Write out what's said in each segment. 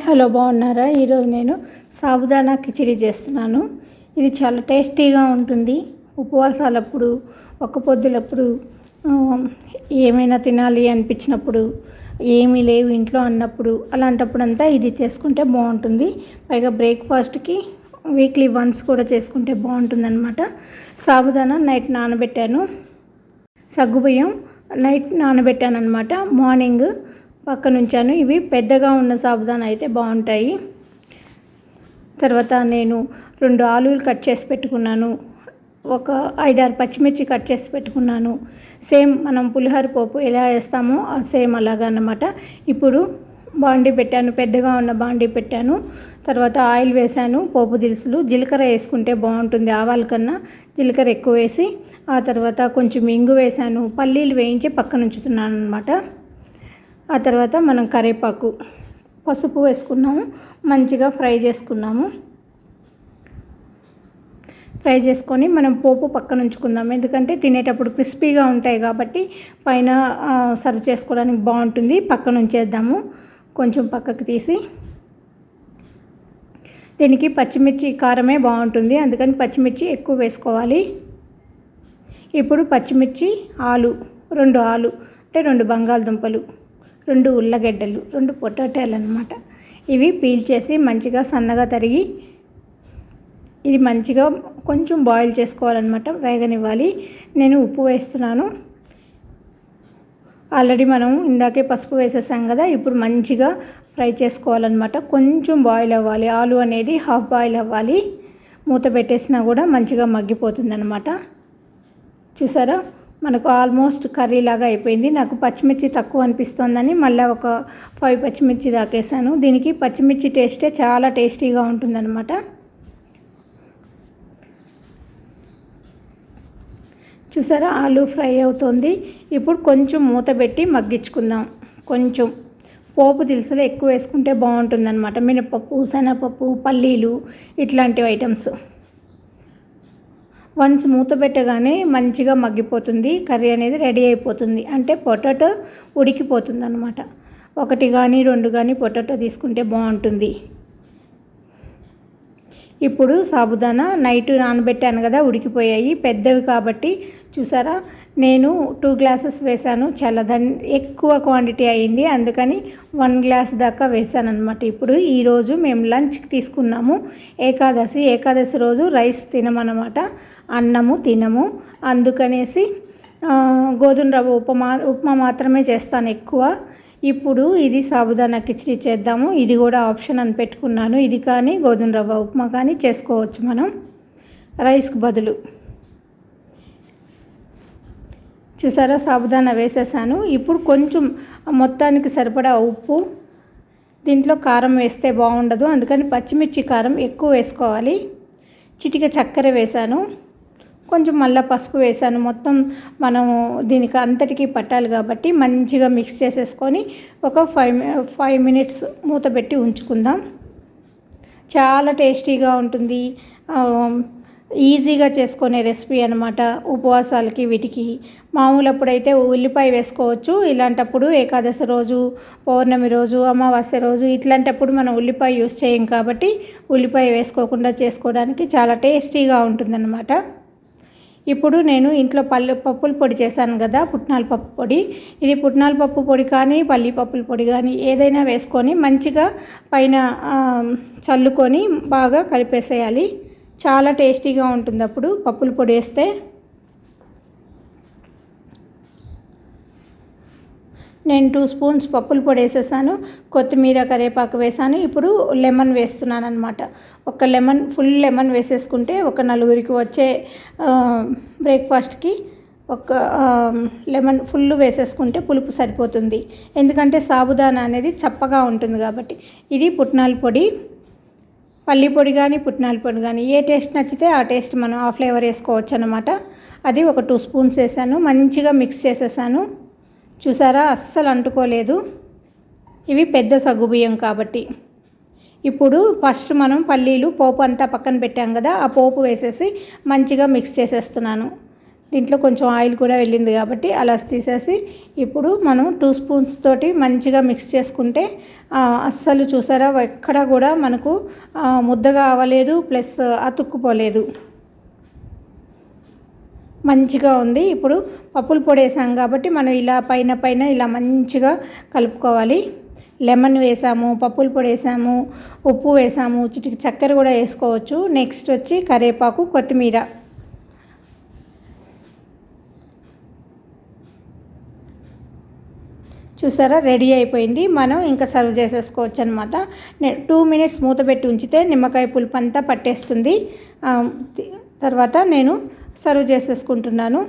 Hello, బాగున్నారా? ఈరోజు నేను సాబుదానా కిచిడి చేస్తున్నాను. ఇది చాలా టేస్టీగా ఉంటుంది. ఉపవాసాలప్పుడు, ఒక్క పొద్దులప్పుడు, ఏమైనా తినాలి అనిపించినప్పుడు, ఏమీ లేవు ఇంట్లో అన్నప్పుడు, అలాంటప్పుడంతా ఇది చేసుకుంటే బాగుంటుంది. పైగా బ్రేక్ఫాస్ట్కి వీక్లీ వన్స్ కూడా చేసుకుంటే బాగుంటుందన్నమాట. సాబుదానా నైట్ నానబెట్టాను. సగ్గుబియ్యం నైట్ నానబెట్టాను అనమాట. మార్నింగ్ పక్కన ఉంచాను. ఇవి పెద్దగా ఉన్న సాబుదానా అయితే బాగుంటాయి. తర్వాత నేను 2 ఆలులు కట్ చేసి పెట్టుకున్నాను. ఒక 5-6 పచ్చిమిర్చి కట్ చేసి పెట్టుకున్నాను. సేమ్ మనం పులిహోర పోపు ఎలా వేస్తామో సేమ్ అలాగా అన్నమాట. ఇప్పుడు బాండీ పెట్టాను, పెద్దగా ఉన్న బాండీ పెట్టాను. తర్వాత ఆయిల్ వేసాను. పోపు దినుసులు, జీలకర్ర వేసుకుంటే బాగుంటుంది. ఆవాల కన్నా జీలకర్ర ఎక్కువ వేసి, ఆ తర్వాత కొంచెం ఇంగు వేసాను. పల్లీలు వేయించి పక్కన ఉంచుతున్నాను అనమాట. ఆ తర్వాత మనం కరివేపాకు, పసుపు వేసుకున్నాము. మంచిగా ఫ్రై చేసుకున్నాము. ఫ్రై చేసుకొని మనం పోపు పక్కన ఉంచుకుందాం. ఎందుకంటే తినేటప్పుడు క్రిస్పీగా ఉంటాయి కాబట్టి పైన సర్వ్ చేసుకోవడానికి బాగుంటుంది. పక్కన ఉంచేద్దాము. కొంచెం పక్కకు తీసి, దీనికి పచ్చిమిర్చి కారమే బాగుంటుంది, అందుకని పచ్చిమిర్చి ఎక్కువ వేసుకోవాలి. ఇప్పుడు పచ్చిమిర్చి, 2 ఆలు అంటే 2 బంగాళదుంపలు, 2 ఉల్లగడ్డలు, 2 పొటాటోలు అన్నమాట. ఇవి పీల్ చేసి మంచిగా సన్నగా తరిగి, ఇది మంచిగా కొంచెం బాయిల్ చేసుకోవాలన్నమాట, వేగనివ్వాలి. నేను ఉప్పు వేస్తున్నాను. ఆల్రెడీ మనం ఇందాకే పసుపు వేసేసాం కదా. ఇప్పుడు మంచిగా ఫ్రై చేసుకోవాలన్నమాట. కొంచెం బాయిల్ అవ్వాలి. ఆలు అనేది హాఫ్ బాయిల్ అవ్వాలి. మూత పెట్టేసినా కూడా మంచిగా మగ్గిపోతుంది అన్నమాట. చూసారా, మనకు ఆల్మోస్ట్ కర్రీ లాగా అయిపోయింది. నాకు పచ్చిమిర్చి తక్కువ అనిపిస్తోందని మళ్ళీ ఒక 5 పచ్చిమిర్చి దాకేసాను. దీనికి పచ్చిమిర్చి టేస్టే చాలా టేస్టీగా ఉంటుందన్నమాట. చూసారా, ఆలు ఫ్రై అవుతుంది. ఇప్పుడు కొంచెం మూత పెట్టి మగ్గించుకుందాం. కొంచెం పోపు దినుసులు ఎక్కువ వేసుకుంటే బాగుంటుందన్నమాట. మినపప్పు, శనగపప్పు, పల్లీలు, ఇట్లాంటివి ఐటమ్స్. వన్స్ మూత పెట్టగానే మంచిగా మగ్గిపోతుంది. కర్రీ అనేది రెడీ అయిపోతుంది. అంటే పొటాటో ఉడికిపోతుంది అన్నమాట. 1 కానీ 2 కానీ పొటాటో తీసుకుంటే బాగుంటుంది. ఇప్పుడు సాబుదానా నైట్ నానబెట్టాను కదా, ఉడికిపోయాయి. పెద్దవి కాబట్టి చూసారా, నేను 2 గ్లాసెస్ వేసాను. చాలా ఎక్కువ క్వాంటిటీ అయింది, అందుకని 1 గ్లాస్ దాకా వేసాను అనమాట. ఇప్పుడు ఈరోజు మేము లంచ్కి తీసుకున్నాము. ఏకాదశి రోజు రైస్ తినమన్నమాట, అన్నము తినము. అందుకనేసి గోధుమ రవ్వ ఉప్మా మాత్రమే చేస్తాను ఎక్కువ. ఇప్పుడు ఇది సాబుదానా కిచిడి చేద్దాము. ఇది కూడా ఆప్షన్ అని పెట్టుకున్నాను. ఇది కానీ గోధుమ రవ్వ ఉప్మా కానీ చేసుకోవచ్చు మనం రైస్కి బదులు. చూసారా, సాబుదానా వేసేసాను. ఇప్పుడు కొంచెం మొత్తానికి సరిపడా ఉప్పు, దీంట్లో కారం వేస్తే బాగుండదు, అందుకని పచ్చిమిర్చి కారం ఎక్కువ వేసుకోవాలి. చిటిక చక్కెర వేసాను. కొంచెం మళ్ళీ పసుపు వేసాను. మొత్తం మనము దీనికి అంతటికీ పట్టాలి కాబట్టి మంచిగా మిక్స్ చేసేసుకొని ఒక 5 మినిట్స్ మూత పెట్టి ఉంచుకుందాం. చాలా టేస్టీగా ఉంటుంది. ఈజీగా చేసుకునే రెసిపీ అనమాట. ఉపవాసాలకి వీటికి మామూలప్పుడైతే ఉల్లిపాయ వేసుకోవచ్చు. ఇలాంటప్పుడు ఏకాదశి రోజు, పౌర్ణమి రోజు, అమావాస్య రోజు ఇట్లాంటప్పుడు మనం ఉల్లిపాయ యూస్ చేయం కాబట్టి ఉల్లిపాయ వేసుకోకుండా చేసుకోవడానికి చాలా టేస్టీగా ఉంటుందన్నమాట. ఇప్పుడు నేను ఇంట్లో పప్పుల పొడి చేశాను కదా, పుట్నాల పప్పు పొడి. ఇది పుట్నాల పప్పు పొడి కానీ పల్లి పప్పుల పొడి కానీ ఏదైనా వేసుకొని మంచిగా పైన చల్లుకొని బాగా కలిపేసేయాలి. చాలా టేస్టీగా ఉంటుంది అప్పుడు పప్పుల పొడి వేస్తే. నేను 2 స్పూన్స్ పప్పుల పొడి వేసేసాను. కొత్తిమీర, కరివేపాకు వేసాను. ఇప్పుడు లెమన్ వేస్తున్నాను అనమాట. ఫుల్ లెమన్ వేసేసుకుంటే ఒక 4గురికి వచ్చే బ్రేక్ఫాస్ట్కి ఒక లెమన్ ఫుల్ వేసేసుకుంటే పులుపు సరిపోతుంది. ఎందుకంటే సాబుదానా అనేది చప్పగా ఉంటుంది కాబట్టి. ఇది పుట్నాల పొడి, పల్లి పొడి కానీ పుట్నాల పొడి కానీ ఏ టేస్ట్ నచ్చితే ఆ టేస్ట్ మనం ఆ ఫ్లేవర్ వేసుకోవచ్చు అన్నమాట. అది ఒక 2 స్పూన్స్ వేసాను. మంచిగా మిక్స్ చేసేసాను. చూసారా, అస్సలు అంటుకోలేదు. ఇవి పెద్ద సగ్గుబియ్యం కాబట్టి. ఇప్పుడు ఫస్ట్ మనం పల్లీలు పోపు అంతా పక్కన పెట్టాం కదా, ఆ పోపు వేసేసి మంచిగా మిక్స్ చేసేస్తున్నాను. దీంట్లో కొంచెం ఆయిల్ కూడా వెళ్ళింది కాబట్టి అలా తీసేసి ఇప్పుడు మనం 2 స్పూన్స్ తోటి మంచిగా మిక్స్ చేసుకుంటే అస్సలు చూసారా ఎక్కడ కూడా మనకు ముద్దగా అవ్వలేదు, ప్లస్ అతుక్కుపోలేదు, మంచిగా ఉంది. ఇప్పుడు పప్పుల పొడి వేసాం కాబట్టి మనం ఇలా పైన ఇలా మంచిగా కలుపుకోవాలి. లెమన్ వేసాము, పప్పుల పొడి వేసాము, ఉప్పు వేసాము, చిటికి చక్కెర కూడా వేసుకోవచ్చు. నెక్స్ట్ వచ్చి కరివేపాకు, కొత్తిమీర. చూసారా రెడీ అయిపోయింది. మనం ఇంకా సర్వ్ చేసేసుకోవచ్చు అనమాట. 2 మినిట్స్ మూత పెట్టి ఉంచితే నిమ్మకాయ పులుపు అంతా పట్టేస్తుంది. తర్వాత నేను సర్వ్ చేసేసుకుంటున్నాను.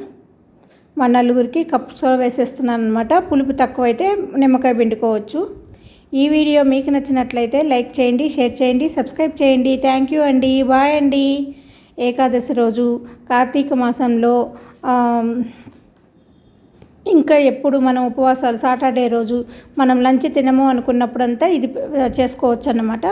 మా నలుగురికి కప్ సర్వ్ వేసేస్తున్నాను అనమాట. పులుపు తక్కువైతే నిమ్మకాయ పిండుకోవచ్చు. ఈ వీడియో మీకు నచ్చినట్లయితే లైక్ చేయండి, షేర్ చేయండి, సబ్స్క్రైబ్ చేయండి. థ్యాంక్ యూ అండి. బాయ్ అండి. ఏకాదశి రోజు కార్తీక మాసంలో ఇంకా ఎప్పుడు మనం ఉపవాసాలు సాటర్డే రోజు మనం లంచ్ తినము అనుకున్నప్పుడంతా ఇది చేసుకోవచ్చు అన్నమాట.